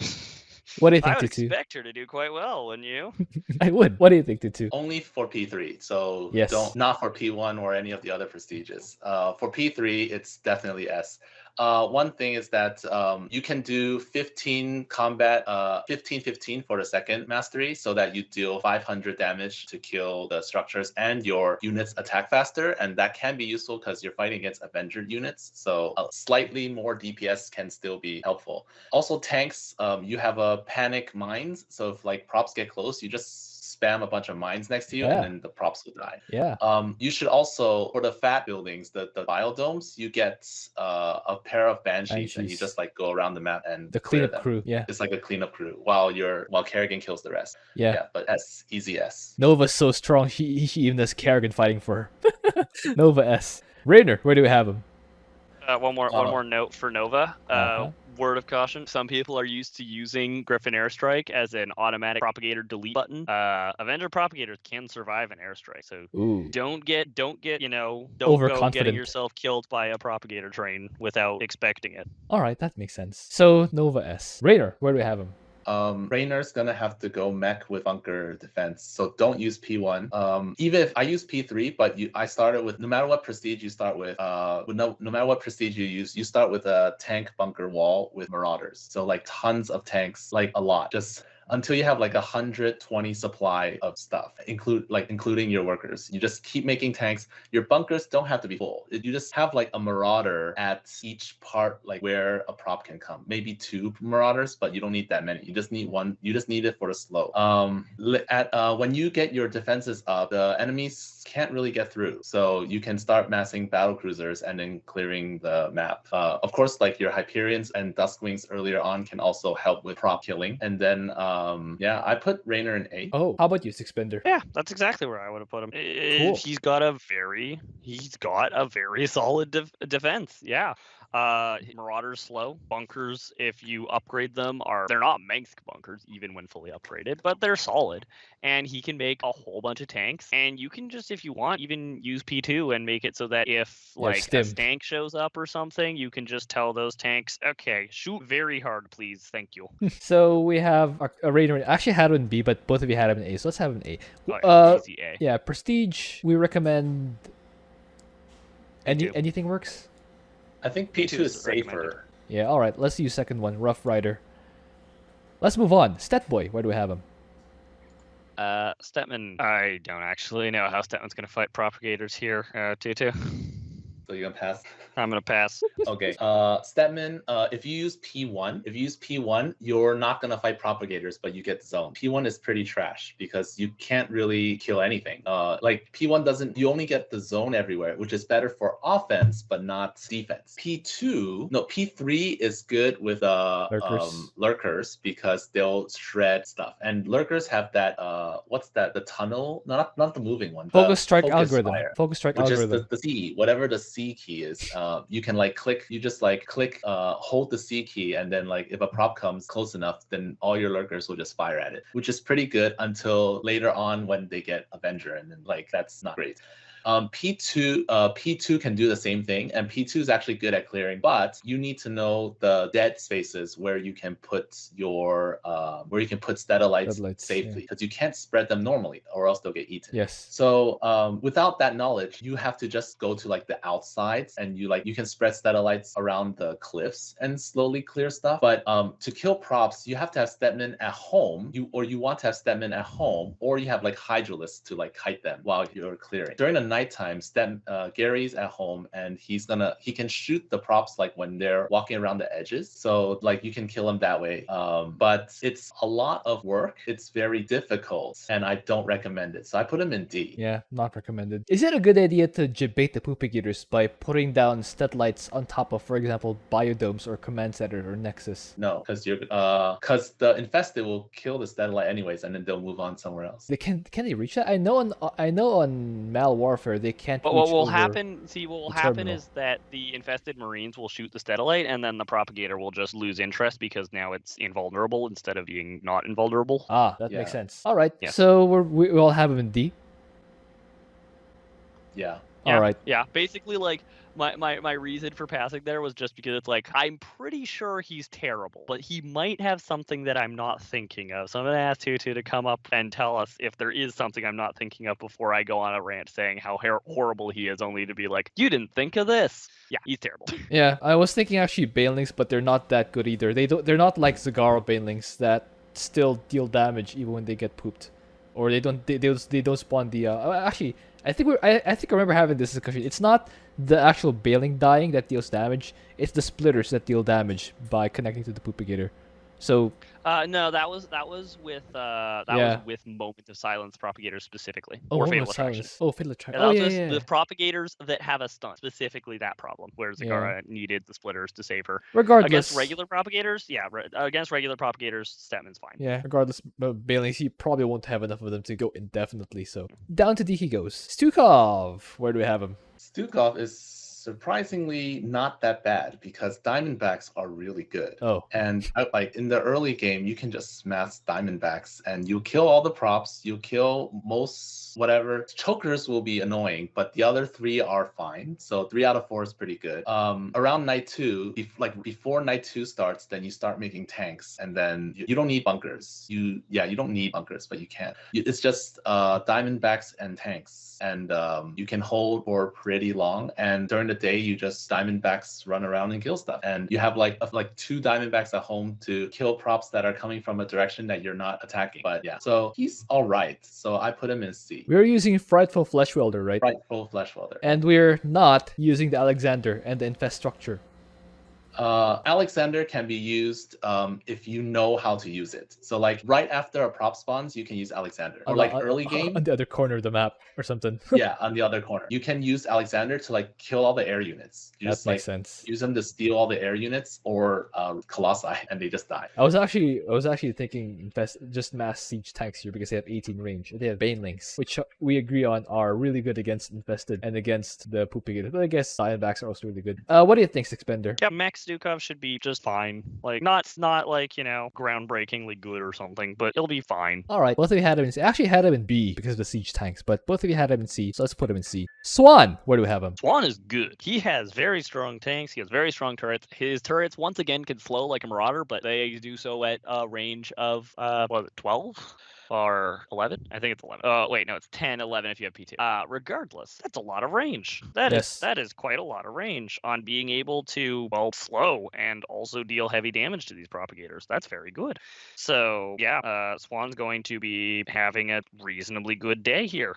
What do you think, I would Twotuuu? expect her to do quite well, wouldn't you? I would. What do you think, Twotuuu? Only for P3, so Yes. not for P1 or any of the other prestiges. For P3, it's definitely S. One thing is that you can do 15 combat, 15-15 for the second mastery, so that you deal 500 damage to kill the structures and your units attack faster, and that can be useful because you're fighting against Avenger units, so slightly more DPS can still be helpful. Also, tanks, you have a panic mines, so if like props get close, you just spam a bunch of mines next to you, and then the props will die. Yeah. You should also, for the fat buildings, the biodomes, you get a pair of banshees, and you just like go around the map and The clear cleanup them. crew. Yeah. It's like a cleanup crew while Kerrigan kills the rest. Yeah. But S, easy S. Nova's so strong, she even has Kerrigan fighting for her. Nova S. Raynor, where do we have him? One more note for Nova. Word of caution: some people are used to using Griffin Airstrike as an automatic propagator delete button. Avenger propagators can survive an airstrike, so don't get go getting yourself killed by a propagator train without expecting it. All right, that makes sense. So Nova S. Raynor, where do we have him? Raynor's gonna have to go mech with bunker defense, so don't use P1. Even if I use P3, but I started with, no matter what prestige you start with, no matter what prestige you use, you start with a tank bunker wall with marauders. So like tons of tanks, like a lot, just until you have like 120 supply of stuff, including your workers. You just keep making tanks. Your bunkers don't have to be full. You just have like a marauder at each part, like where a prop can come. Maybe 2 marauders, but you don't need that many. You just need 1. You just need it for the slow. When you get your defenses up, the enemies can't really get through. So you can start massing battle cruisers and then clearing the map. Of course, like your Hyperions and Duskwings earlier on can also help with prop killing. And then Yeah, I put Raynor in A. Oh, how about you, Sticksbender? Yeah, that's exactly where I would have put him. Cool. He's got a very solid defense. Yeah. Marauders slow. Bunkers, if you upgrade them, they're not Mengsk bunkers even when fully upgraded, but they're solid. And he can make a whole bunch of tanks. And you can just, if you want, even use P2 and make it so that if like a stim. stank shows up or something, you can just tell those tanks, okay, shoot very hard, please. Thank you. So we have a Raynor. I actually had him in B, but both of you had him in A. So let's have him in A. Oh, easy A. Yeah, Prestige. We recommend. P2. Anything works. I think P2 is safer. Yeah. All right. Let's use second one. Rough Rider. Let's move on. Stetboy. Where do we have him? Stetmann. I don't actually know how Stetmann's gonna fight Propagators here. Twotuuu. So you're gonna pass? I'm gonna pass. Okay. Stetmann, if you use P1, you're not gonna fight Propagators, but you get the zone. P1 is pretty trash because you can't really kill anything. Like P1 doesn't, you only get the zone everywhere, which is better for offense, but not defense. P3 is good with lurkers because they'll shred stuff. And lurkers have that what's that? The tunnel? Not the moving one. Focus strike algorithm. Fire, Focus strike which algorithm. is the C, whatever the C key is. You can like click, hold the C key, and then like if a prop comes close enough, then all your lurkers will just fire at it, which is pretty good until later on when they get Avenger, and then like that's not great. P2 can do the same thing, and P2 is actually good at clearing, but you need to know the dead spaces where you can put your Statolites safely, because you can't spread them normally or else they'll get eaten. Yes. So without that knowledge, you have to just go to like the outsides, and you can spread Statolites around the cliffs and slowly clear stuff. But to kill props, you have to have Stetmann at home, you want to have Stetmann at home, or you have like Hydralisks to like kite them while you're clearing. During the nighttime, Gary's at home, and he can shoot the props like when they're walking around the edges. So like you can kill them that way. But it's a lot of work. It's very difficult, and I don't recommend it. So I put him in D. Yeah, not recommended. Is it a good idea to debate the Propagators by putting down Statlights on top of, for example, Biodomes or Command Center or Nexus? No, because the infested will kill the Statolite anyways, and then they'll move on somewhere else. Can they reach that? I know on Mal Warfare they can't. But what will happen? See, what will happen terminal. is that the infested Marines will shoot the Statolite, and then the Propagator will just lose interest because now it's invulnerable instead of being not invulnerable. Ah, that makes sense. All right, Yeah. so we all have him in D. Yeah. All right. Yeah, basically, like my reason for passing there was just because it's like I'm pretty sure he's terrible, but he might have something that I'm not thinking of. So I'm gonna ask Twotuuu to come up and tell us if there is something I'm not thinking of before I go on a rant saying how horrible he is, only to be like, you didn't think of this. Yeah, he's terrible. Yeah, I was thinking actually Banelings, but they're not that good either. They're not like Zagara Banelings that still deal damage even when they get pooped, or they don't spawn the. Actually, I think I remember having this discussion. It's not the actual Baneling dying that deals damage. It's the splitters that deal damage by connecting to the Propagator. So no, that was with was with Moment of Silence Propagators specifically, or Fatal Attraction. Oh, Fatal Attraction. Yeah, Oh, yeah. yeah. The Propagators that have a stun, specifically that problem, where Zagara needed the splitters to save her. Regardless, Against regular Propagators, against regular Propagators, Stetmann's fine. Yeah, regardless, Banelings, he probably won't have enough of them to go indefinitely. So down to D he goes. Stukov, where do we have him? Stukov is surprisingly not that bad because Diamondbacks are really good. Oh. And like in the early game, you can just smash Diamondbacks and you kill all the props, you kill most whatever. Chokers will be annoying, but the other 3 are fine. So 3 out of 4 is pretty good. Around night 2, before night 2 starts, then you start making tanks, and then you don't need bunkers. You don't need bunkers, but you can. It's just Diamondbacks and tanks, and you can hold for pretty long. And during the day, you just Diamondbacks run around and kill stuff, and you have like 2 Diamondbacks at home to kill props that are coming from a direction that you're not attacking. But yeah, so he's all right. So I put him in C. We're using Frightful Flesh Welder, right? Frightful Flesh Welder. And we're not using the Alexander and the Infest structure. Alexander can be used if you know how to use it. So like right after a prop spawns, you can use Alexander. Or like early game, on the other corner of the map or something. yeah, on the other corner, you can use Alexander to like kill all the air units. You That just makes like sense. use them to steal all the air units or Colossi, and they just die. I was actually thinking just mass siege tanks here because they have 18 range. They have banelings, which we agree on are really good against infested and against the Propagators. But I guess Cyanbacks are also really good. What do you think, Sticksbender? Yeah, Max Stukov should be just fine. Like not like, you know, groundbreakingly good or something, but it'll be fine. All right, both of you had him in C. I actually had him in B because of the siege tanks, but both of you had him in C, so let's put him in C. Swann, where do we have him? Swann is good. He has very strong tanks. He has very strong turrets. His turrets once again can flow like a Marauder, but they do so at a range of 12 or 11. I think it's 11. Wait, no, it's 10, 11 if you have P2. Regardless, that's a lot of range. That is quite a lot of range on being able to slow and also deal heavy damage to these propagators. That's very good. So yeah, Swann's going to be having a reasonably good day here,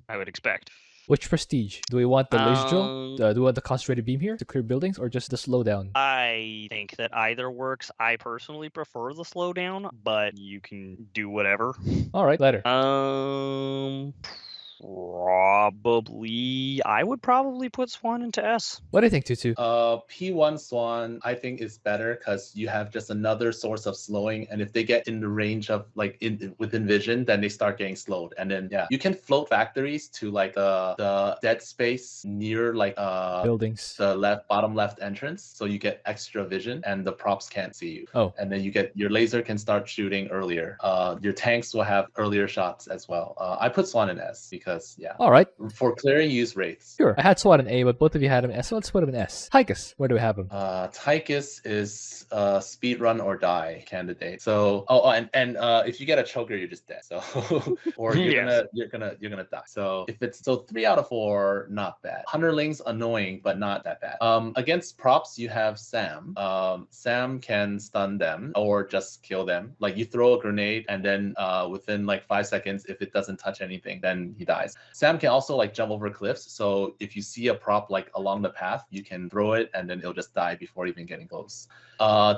I would expect. Which prestige? Do we want the laser drill? Do we want the concentrated beam here to clear buildings, or just the slowdown? I think that either works. I personally prefer the slowdown, but you can do whatever. All right, later. Probably. I would probably put Swann into S. What do you think, Twotuuu? P1 Swann, I think is better because you have just another source of slowing, and if they get in the range of like within vision, then they start getting slowed, and then yeah, you can float factories to like the dead space near like buildings, the bottom left entrance, so you get extra vision, and the props can't see you. Oh, and then you get your laser can start shooting earlier. Your tanks will have earlier shots as well. I put Swann in S because yeah. All right. For clearing, use Wraiths. Sure. I had Swann in A, but both of you had him in S, so let's put him in S. Tychus, where do we have him? Tychus is speedrun or die candidate. So and if you get a choker, you're just dead. So or you're gonna die. So if it's 3 out of 4, not bad. Hunterlings annoying, but not that bad. Against props, you have Sam. Sam can stun them or just kill them. Like you throw a grenade and then within like 5 seconds, if it doesn't touch anything, then he dies. Sam can also like jump over cliffs, so if you see a prop like along the path, you can throw it and then it'll just die before even getting close.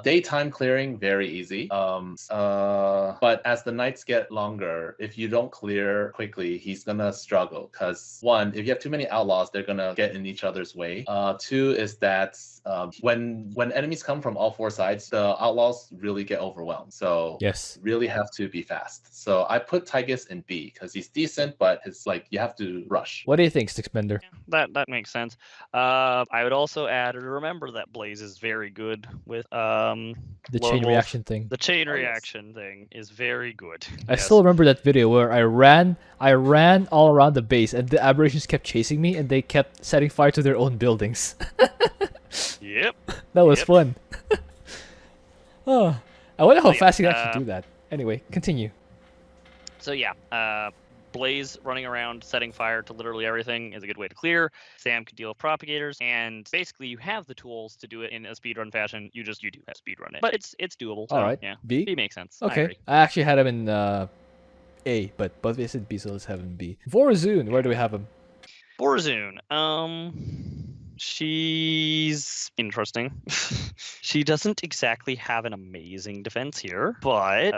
Daytime clearing, very easy. But as the nights get longer, if you don't clear quickly, he's gonna struggle because 1, if you have too many outlaws, they're gonna get in each other's way. 2 is that when enemies come from all 4 sides, the outlaws really get overwhelmed. So yes, really have to be fast. So I put Tychus in B because he's decent, but it's like you have to rush. What do you think, Sticksbender? That makes sense. I would also add to remember that Blaze is very good with the chain reaction thing. The chain reaction thing is very good. I still remember that video where I ran all around the base and the aberrations kept chasing me and they kept setting fire to their own buildings. Yep. That was fun. Oh, I wonder how fast you can actually do that. Anyway, continue. So yeah, Blaze running around setting fire to literally everything is a good way to clear. Sam can deal with propagators, and basically you have the tools to do it in a speedrun fashion. You do have speedrun it, but it's doable. So, all right. Yeah. B makes sense. Okay. I actually had him in A, but both of you said B, so let's have him B. Vorazun, where do we have him? Vorazun. She's interesting. She doesn't exactly have an amazing defense here, but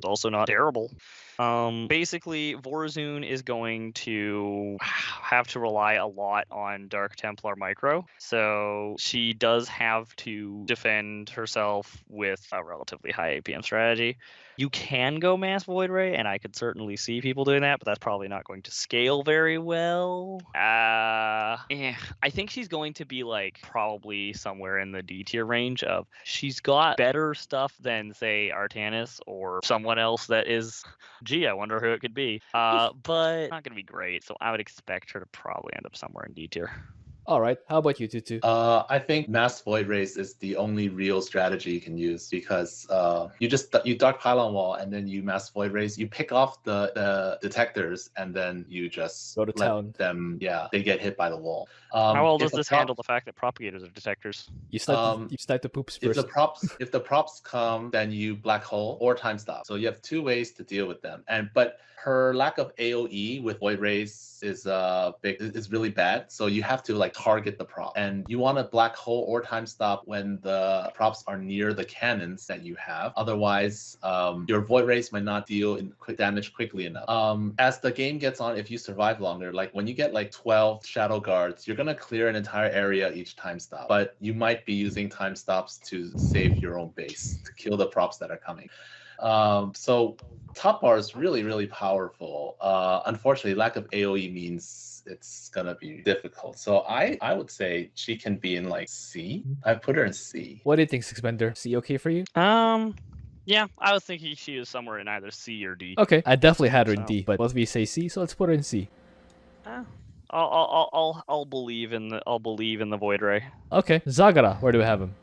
also not terrible. Basically, Vorazun is going to have to rely a lot on Dark Templar micro, so she does have to defend herself with a relatively high APM strategy. You can go Mass Void Ray, and I could certainly see people doing that, but that's probably not going to scale very well. I think she's going to be like probably somewhere in the D tier range of she's got better stuff than say Artanis or someone else that is I wonder who it could be. But not gonna be great. So I would expect her to probably end up somewhere in D tier. All right. How about you, Twotuuu? I think Mass Void Race is the only real strategy you can use because you Dark Pylon Wall and then you Mass Void Race. You pick off the detectors and then you just go to town. Them. Yeah, they get hit by the wall. How well does this handle the fact that propagators are detectors? You snipe the poops first. If the props come, then you black hole or time stop. So you have 2 ways to deal with them. But her lack of AOE with Void Race is really bad. So you have to like like target the prop. And you want a black hole or time stop when the props are near the cannons that you have. Otherwise, your void rays might not deal in quick damage quickly enough. As the game gets on, if you survive longer, like when you get like 12 shadow guards, you're gonna clear an entire area each time stop. But you might be using time stops to save your own base, to kill the props that are coming. So top bar is really, really powerful. Unfortunately, lack of AoE means it's gonna be difficult. So I would say she can be in like C. I put her in C. What do you think, Sticksbender? C okay for you? Yeah, I was thinking she was somewhere in either C or D. Okay, I definitely had her in So- D, but both of you say C, so let's put her in C. I'll believe in the void ray. Okay, Zagara, where do we have him?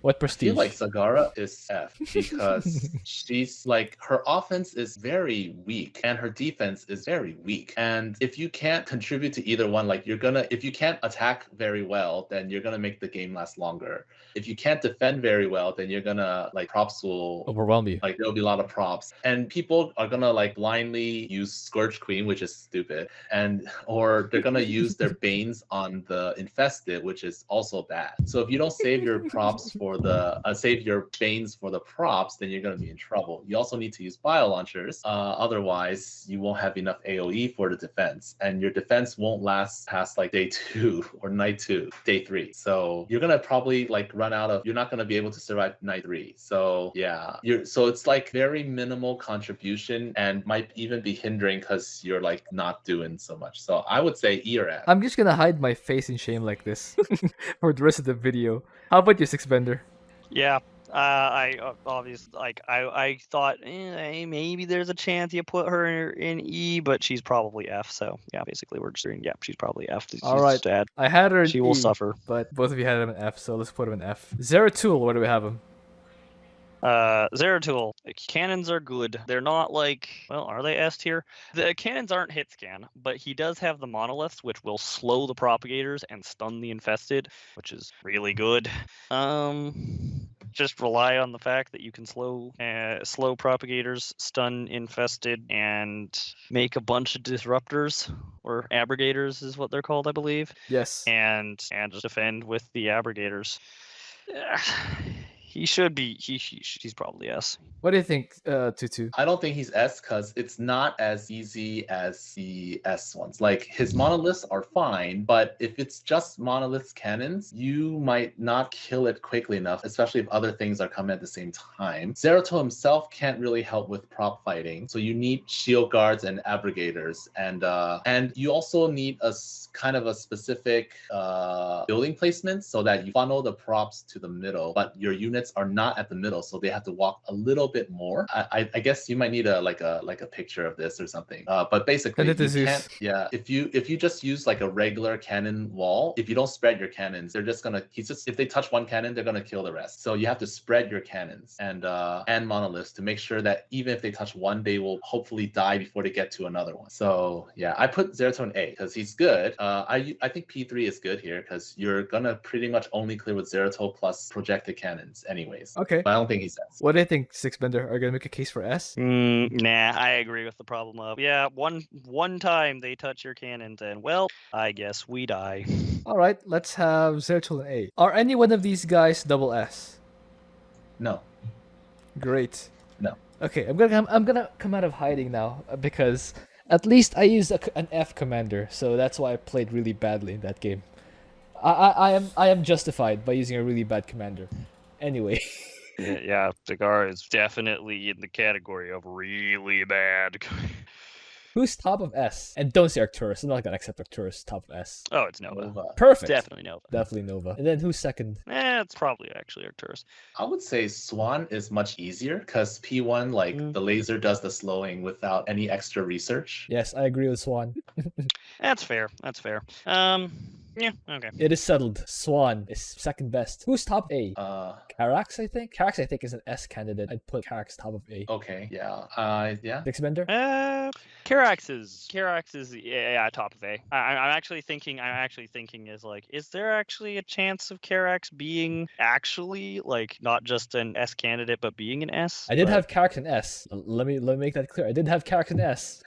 What I prestige? feel like Zagara is F because she's like, her offense is very weak and her defense is very weak. And if you can't contribute to either one, like if you can't attack very well, then you're gonna make the game last longer. If you can't defend very well, then you're gonna like props will Overwhelm you. like there'll be a lot of props, and people are gonna like blindly use Scourge Queen, which is stupid, or they're gonna use their Banes on the infested, which is also bad. So if you don't save your props for save your Banes for the props, then you're gonna be in trouble. You also need to use bio launchers, otherwise you won't have enough AoE for the defense, and your defense won't last past like day 2 or night 2, day 3. So you're gonna probably like you're not gonna be able to survive night 3. So yeah, so it's like very minimal contribution and might even be hindering because you're like not doing so much. So I would say E or F. I'm just gonna hide my face in shame like this for the rest of the video. How about you, Sticksbender? Yeah. I obviously I thought maybe there's a chance you put her in E, but she's probably F. So yeah, basically we're just doing she's probably F. She's All right. sad. I had her in She will E, suffer. but both of you had him in F, so let's put him in F. Zeratul, where do we have him? Zeratul. Cannons are good. They're not like, well, are they S tier? The cannons aren't hit scan, but he does have the monoliths, which will slow the propagators and stun the infested, which is really good. Just rely on the fact that you can slow propagators, stun infested, and make a bunch of disruptors, or abrogators is what they're called, I believe. Yes. And just defend with the abrogators. He should be. He's probably S. What do you think, Twotuuu? I don't think he's S because it's not as easy as the S ones. Like his monoliths are fine, but if it's just monoliths cannons, you might not kill it quickly enough, especially if other things are coming at the same time. Zeratul himself can't really help with prop fighting, so you need shield guards and abrogators, and you also need a kind of a specific building placement so that you funnel the props to the middle, but your units are not at the middle, so they have to walk a little bit more. I guess you might need a picture of this or something. But basically, you can't. Yeah, if you just use like a regular cannon wall, if you don't spread your cannons, they're just gonna. If they touch one cannon, they're gonna kill the rest. So you have to spread your cannons and monoliths to make sure that even if they touch one, they will hopefully die before they get to another one. So yeah, I put Zeratul in A because he's good. I think P3 is good here because you're gonna pretty much only clear with Zeratul plus projected cannons anyways. Okay. But I don't think he's S. What do you think, Sticksbender? Are you gonna make a case for S? Nah, I agree with the problem of one time they touch your cannons and well, I guess we die. All right, let's have Zeratul in A. Are any one of these guys double S? No. Great. No. Okay, I'm gonna come out of hiding now because at least I used an F commander, so that's why I played really badly in that game. I am justified by using a really bad commander. Anyway. Yeah, Zagara is definitely in the category of really bad. Who's top of S? And don't say Arcturus. I'm not gonna accept Arcturus top of S. Oh, it's Nova. Nova. Perfect. Definitely Nova. Definitely Nova. And then who's second? It's probably actually Arcturus. I would say Swann is much easier because P1, like the laser does the slowing without any extra research. Yes, I agree with Swann. That's fair. Yeah, okay. It is settled. Swann is second best. Who's top A? Karax, I think. Karax, I think, is an S candidate. I'd put Karax top of A. Okay, yeah. Yeah. Sticksbender? Karax is yeah, top of A. I'm actually thinking is like, is there actually a chance of Karax being actually like not just an S candidate but being an S? I did have Karax in S. Let me make that clear. I did have Karax in S.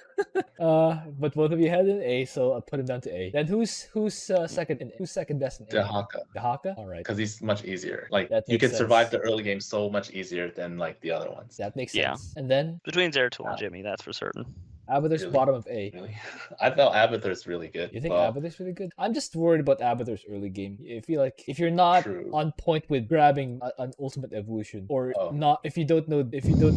But both of you had an A, so I'll put him down to A. Then who's second? Who's second best in A? Dehaka. Dehaka. All right. Because he's much easier. Like That you makes can survive sense. the early game so much easier than like the other ones. That makes Yeah. sense. And then Between Zeratul and Jimmy, that's for certain. Abathur's Really? bottom of A. Really, I felt Abathur's really good. You think Well, Abathur's really good? I'm just worried about Abathur's early game. I feel like if you're not True. on point with grabbing an ultimate evolution, or Oh. not, if you don't know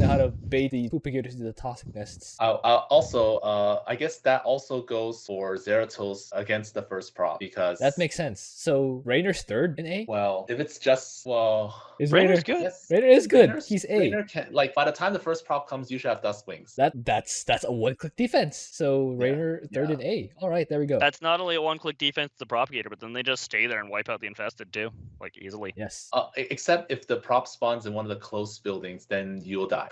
how to bait the Propagators into the toxic nests. Also, I guess that also goes for Zeratul's against the first prop because That makes sense. So Raynor's third in A. well, if it's just Is Raynor's Raynor good. yes, Raynor is good. Raynor's- He's A. Raynor can, like by the time the first prop comes, you should have Dust Wings. That's a one-click defense. So Raynor third yeah. in A. All right, there we go. That's not only a one-click defense to the propagator, but then they just stay there and wipe out the infested too, like easily. Yes. Except if the prop spawns in one of the close buildings, then you'll die,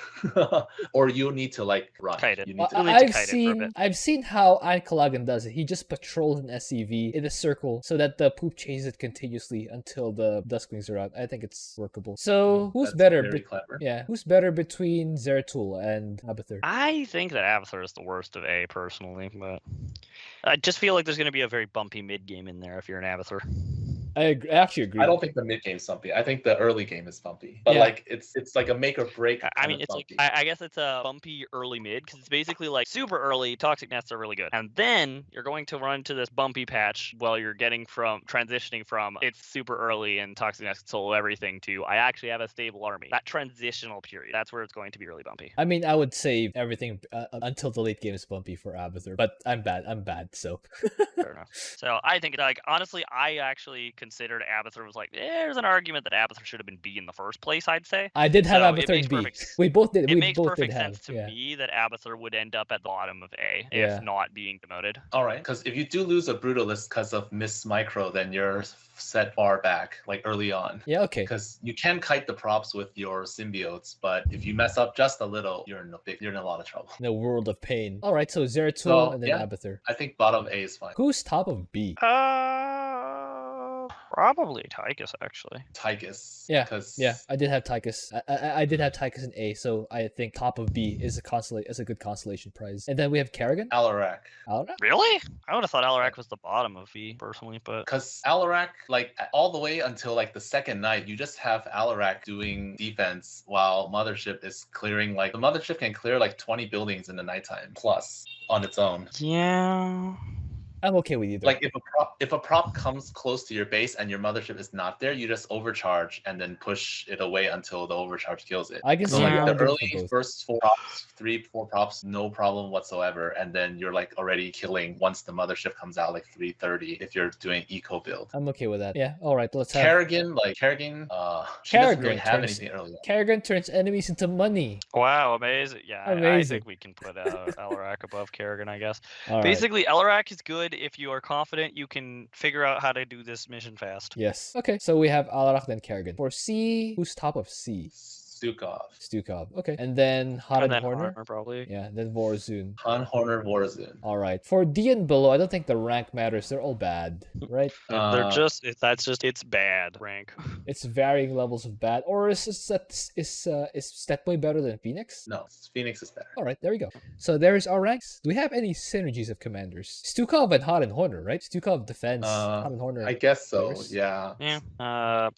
or you'll need to like run. Kite it. You need to. You'll need to I've kite it for a seen bit. I've seen how Ankalagan does it. He just patrols an SCV in a circle so that the poop chases it continuously until the Duskwings are out. I think it's workable. So who's That's better? Very clever. Yeah, who's better between Zeratul and Abathur? I think that Abathur is the worst of A personally, but I just feel like there's going to be a very bumpy mid game in there if you're an Abathur. I actually agree. I don't think the mid game's bumpy. I think the early game is bumpy. But Yeah. like it's like a make or break. I kind mean, of it's like bumpy. I guess it's a bumpy early mid because it's basically like super early. Toxic nests are really good, and then you're going to run into this bumpy patch while you're transitioning from it's super early and toxic nests control everything to I actually have a stable army. That transitional period, that's where it's going to be really bumpy. I mean, I would say everything until the late game is bumpy for Abathur, but I'm bad. So Fair enough. So I think, like, honestly, I actually considered Abathur was like, there's an argument that Abathur should have been B in the first place, I'd say. I did have So it Abathur makes in B. perfect- We both did. It we makes both perfect did have. sense to Yeah. me that Abathur would end up at the bottom of A Yeah. if not being demoted. All right, because if you do lose a brutalist because of miss micro, then you're set far back, like early on. Yeah. Okay. Because you can kite the props with your symbiotes, but if you mess up just a little, you're in a lot of trouble. In a world of pain. All right. So Zeratul So, and then yeah. Abathur. I think bottom A is fine. Who's top of B? Probably Tychus, actually. Tychus. Yeah, Because Yeah, I did have Tychus. I did have Tychus in A, so I think top of B is a good consolation prize. And then we have Kerrigan. Alarak. Alarak? Really? I would have thought Alarak was the bottom of B, personally, but Because Alarak, like all the way until like the second night, you just have Alarak doing defense while Mothership is clearing. Like the Mothership can clear like 20 buildings in the nighttime plus on its own. yeah. I'm okay with either. Like if a prop comes close to your base and your Mothership is not there, you just overcharge and then push it away until the overcharge kills it. I can So see like the the argument for early both. first 4 props, 4 props, no problem whatsoever, and then you're like already killing once the Mothership comes out like 3:30 if you're doing eco build. I'm okay with that. Yeah. All right. Let's have Kerrigan, she doesn't really Kerrigan have turns- anything early on. Kerrigan turns enemies into money. Wow, amazing. Yeah, I Amazing. think we can put Alarak above Kerrigan, I guess. All right. Basically, Alarak is good if you are confident you can figure out how to do this mission fast. Yes. Okay. So we have Alarak then Kerrigan. For C, who's top of C? Stukov. Stukov. Okay. And then Han And and then Horner. Horner, probably. Yeah. Then Vorazun. Han, Horner, Vorazun. All right. For D and below, I don't think the rank matters. They're all bad, right? They're it's bad rank. It's varying levels of bad. Or is Stetmann better than Phoenix? No, Phoenix is better. All right, there we go. So there's our ranks. Do we have any synergies of commanders? Stukov and Han and Horner, right? Stukov defends. Han and Horner. I guess so. players. Yeah. Yeah.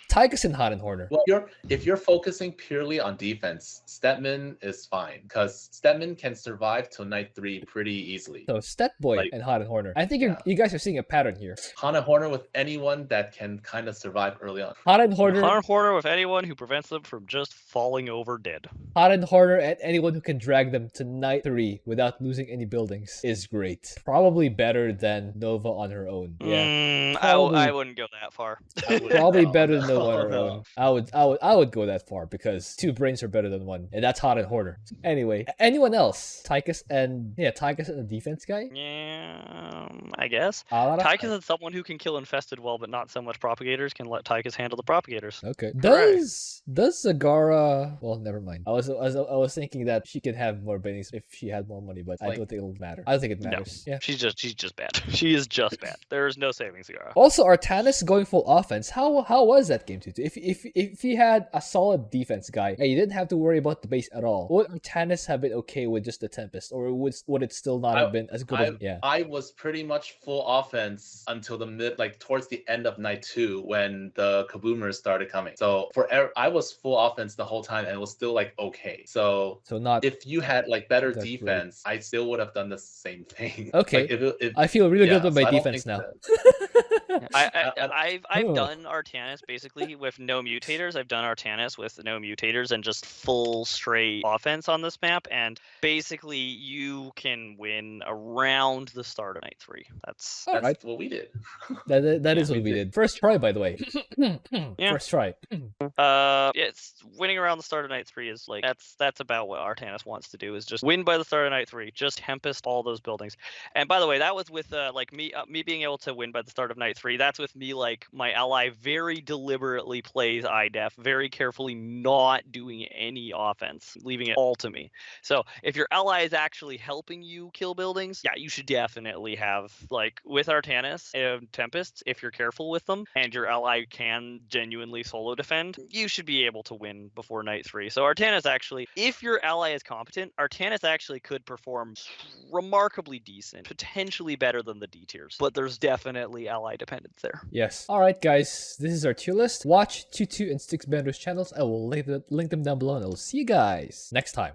Tychus and Han and Horner. Well, if you're focusing purely on defense, Stetmann is fine because Stetmann can survive till night 3 pretty easily. So Stetboy Like- and Han and Horner. I think Yeah. you guys are seeing a pattern here. Han and Horner with anyone that can kind of survive early on. Han and Horner. Horner with anyone who prevents them from just falling over dead. Han and Horner and anyone who can drag them to night 3 without losing any buildings is great. Probably better than Nova on her own. Yeah. I Probably- wouldn't go that far. Probably better than no, Nova on her no. own. I would go that far because 2 brains are better than 1, and that's Han and Horner. Anyway, anyone else? Tychus and the defense guy. Yeah, I guess. Alarak? Tychus is someone who can kill infested well, but not so much propagators. Can let Tychus handle the propagators. Okay. Correct. Does Zagara Well, never mind. I was thinking that she could have more buildings if she had more money, but I don't think it'll matter. I don't think it matters. Yeah. She's just bad. She is just bad. There's no saving Zagara. Also, Artanis going full offense. How was that game, Twotuuu? If he had a solid defense guy, and you didn't have to worry about the base at all, would Artanis have been okay with just the Tempest, or would it still not have been as good? I was pretty much full offense until towards the end of night 2 when the kaboomers started coming. So I was full offense the whole time and it was still like okay. So not if you had like better defense, I still would have done the same thing. Okay. Like if I feel really good with so my I don't defense think now. I've done Artanis basically with no mutators. I've done Artanis with no mutators and just full straight offense on this map, and basically you can win around the start of night 3. That's right. what we did. That is what we did. First try, by the way. Yeah. First try. It's winning around the start of night 3 is like that's about what Artanis wants to do, is just win by the start of night 3, just Tempest all those buildings. And by the way, that was with me being able to win by the start of night 3. That's with me, like, my ally very deliberately plays IDEF, very carefully not doing any offense, leaving it all to me. So if your ally is actually helping you kill buildings, yeah, you should definitely have, like, with Artanis and Tempests, if you're careful with them and your ally can genuinely solo defend, you should be able to win before night 3. So Artanis actually, if your ally is competent, Artanis actually could perform remarkably decent, potentially better than the D tiers, but there's definitely ally dependence there. Yes. All right, guys. This is our tier list. Watch Twotuuu and Sticksbender's channels. I will link them down below, and I will see you guys next time.